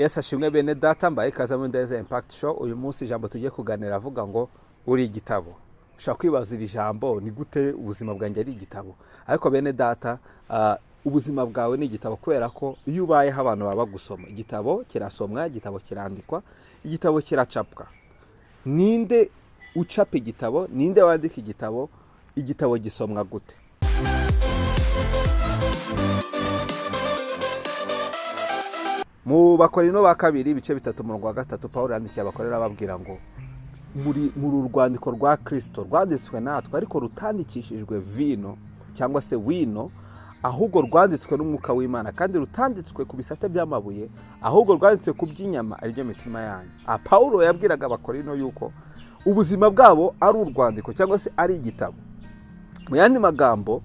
Yesu ashimwe bene data, mbaye ikaze muri Ndeze Impact Show. Uyu munsi ijambo tugiye kuganira avuga ngo uri igitabo. Ushaka kwibaza iri jambo ni gute ubuzima bwanjye ari igitabo. Ariko bene data, ubuzima bwawe ni igitabo, kubera ko iyo ubayeho abantu baba gusoma. Igitabo kirasomwa, igitabo kirandikwa, igitabo kiracapwa. Ninde ucapa igitabo? Ninde wandika igitabo? Igitabo gisomwa gute? Mu Bakorino ba kabiri ibice 3:3 Paulo yandikiye abakorera babwira ngo muri urwandiko rwa Kristo rwanditswe natwe, ariko rutandikishijwe vino cyangwa se wino, ahubwo rwanditswe n'umwuka w'Imana, kandi rutanditswe ku bisate by'amabuye, ahubwo rwanditswe ku by'inyama aribyo mitima yanyu. Paulo yabwiraga abakorino yuko ubuzima bwabo ari urwandiko cyangwa se ari igitabo. Mu yandi magambo,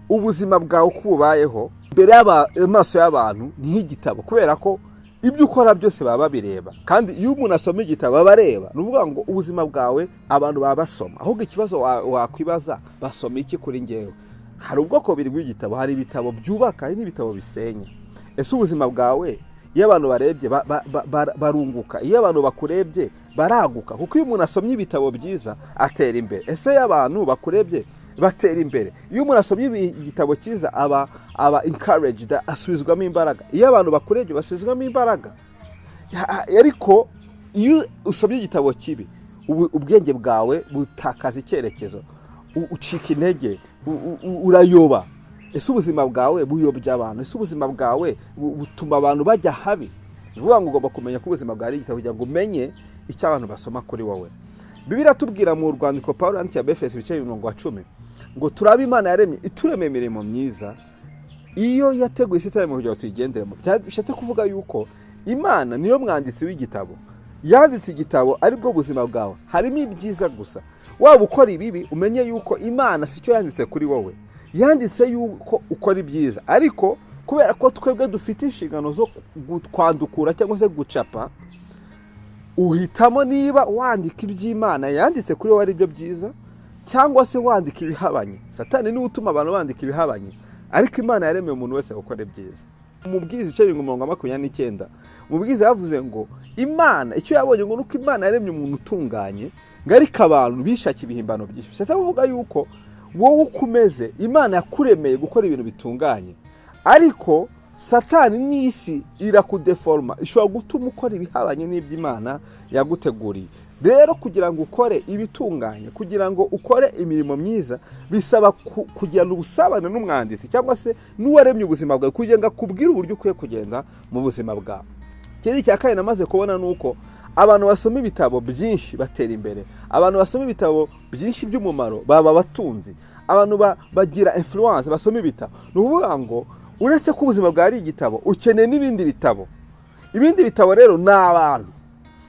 ubuzima bwawe kubayeho mbere y'amaso y'abantu ni igitabo, kubera ko ibyo ukora byose baba bireba, kandi iyo umuntu asoma igitabo aba areba. Nuvuga ngo ubuzima bwawe abantu baba basoma. Ahubwo ikibazo wakwibaza, basoma iki kuri ngewe? Hari ubwoko biri bw'igitabo, hari ibitabo byubaka, hari n'ibitabo bisenya. Ese ubuzima bwawe iyo abantu barebye barunguka, iyo abantu bakurebye baraguka? Kuko iyo umuntu asomye ibitabo byiza atera imbere. Ese y'abantu bakurebye batera imbere? Iyo umuntu asomye igitabo cyiza aba encouraged, asubizwamo imbaraga. Iyo abantu bakurebye basubizwamo imbaraga. Ariko iyo usomye igitabo kibi, ubwenge bwawe butakaza icyerekezo, ucika intege, urayoba. Ese ubuzima bwawe buyobya abantu? Ese ubuzima bwawe butuma abantu bajya habi? Bivuga ngo ugomba kumenya ko ubuzima bwawe ari igitabo kugira ngo umenye icyo abantu basoma kuri wowe. Bibiliya tubwira mu rwandiko Paulo yandikiye Abefeso ibice 10 ngo turabe Imana yaremye itureme imirimo myiza, iyo yateguye isi itarimo kugira ngo tuyigenderemo. Bishatse kuvuga yuko Imana niyo mwanditsi w'igitabo, yanditse igitabo aribwo buzima bwawe. Harimo ibyiza gusa. Waba ukora ibibi, umenye yuko Imana si cyo yanditse kuri wowe, yanditse yuko ukora ibyiza. Ariko kubera ko twebwe dufite inshingano zo kwandukura cyangwa se gucapa, uhitamo niba wandika iby'Imana yanditse kuri wowe ari byo byiza, cyangwa se wandika ibihabanye. Satani niwe utuma abantu bandika ibihabanye, ariko Imana yaremeye umuntu wese gukora ibyiza. Umubwiza ice 29, umubwiza yavuze ngo Imana icyo yabonye ngo nuko Imana yaremye umuntu utunganye, ngo ariko abantu bishaka ibihimbano byinshi. Bishatse kuvuga yuko wowe ukumeze, Imana yakuremeye gukora ibintu bitunganye, ariko Satani n'isi irakudeforma, ishobora gutuma ukora ibihabanye n'iby'Imana yaguteguriye. Rero kugira ngo ukore ibitunganye, kugira ngo ukore imirimo myiza, bisaba kugirana ubusabane n'umwanditsi cyangwa se n'uwaremye ubuzima bwawe, kugira ngo akubwire uburyo ukwiye kugenda mu buzima bwawe. Ikindi cya kabiri namaze kubona nuko abantu basoma ibitabo byinshi batera imbere, abantu basoma ibitabo byinshi by'umumaro baba batunzi, abantu bagira influence basoma ibitabo. Nuvuga ngo uretse ko ubuzima bwawe ari igitabo, ukeneye n'ibindi bitabo. Ibindi bitabo rero ni abantu.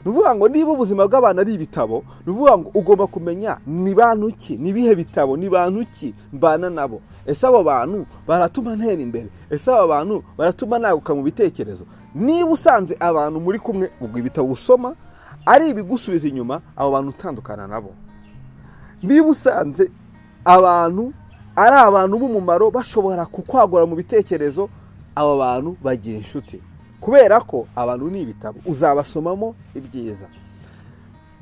Nuvuga ngo niba ubuzima bw'abantu ari ibitabo, nuvuga ngo ugomba kumenya ni bantu ki, ni bihe bitabo, ni bantu ki mbana nabo. Ese abo bantu baratuma ntera imbere? Ese abo bantu baratuma naguka mu bitekerezo? Niba usanze abantu muri kumwe ubwo ibitabo usoma ari ibigusubiza inyuma, abo bantu utandukana nabo. Niba usanze abantu ari abantu b'umumaro bashobora kukwagura mu bitekerezo, abo bantu bagira inshuti, kubera ko abantu ni ibitabo uzabasomamo ibyiza.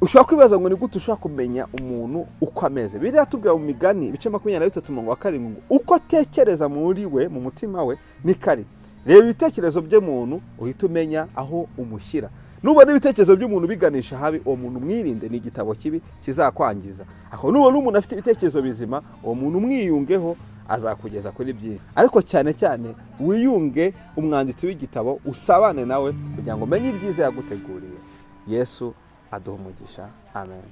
Ushobora kwibaza ngo ni gute ushobora kumenya umuntu uko ameze? Bibiliya tubwira mu Migani ibice 23:7 uko atekereza muri we, mu mutima we ni kari. Reba ibitekerezo by'umuntu uhita umenya aho umushyira. Nubona ibitekerezo by'umuntu biganisha habi, uwo muntu mwirinde, ni igitabo kibi kizakwangiza. Aho nubona umuntu afite ibitekerezo bizima, uwo muntu mwiyungeho, azakugeza kuri byinshi. Ariko cyane cyane wiyunge umwanditsi w'igitabo, usabane nawe kugira ngo umenye ibyiza yaguteguriye. Yesu aduha umugisha. Amen.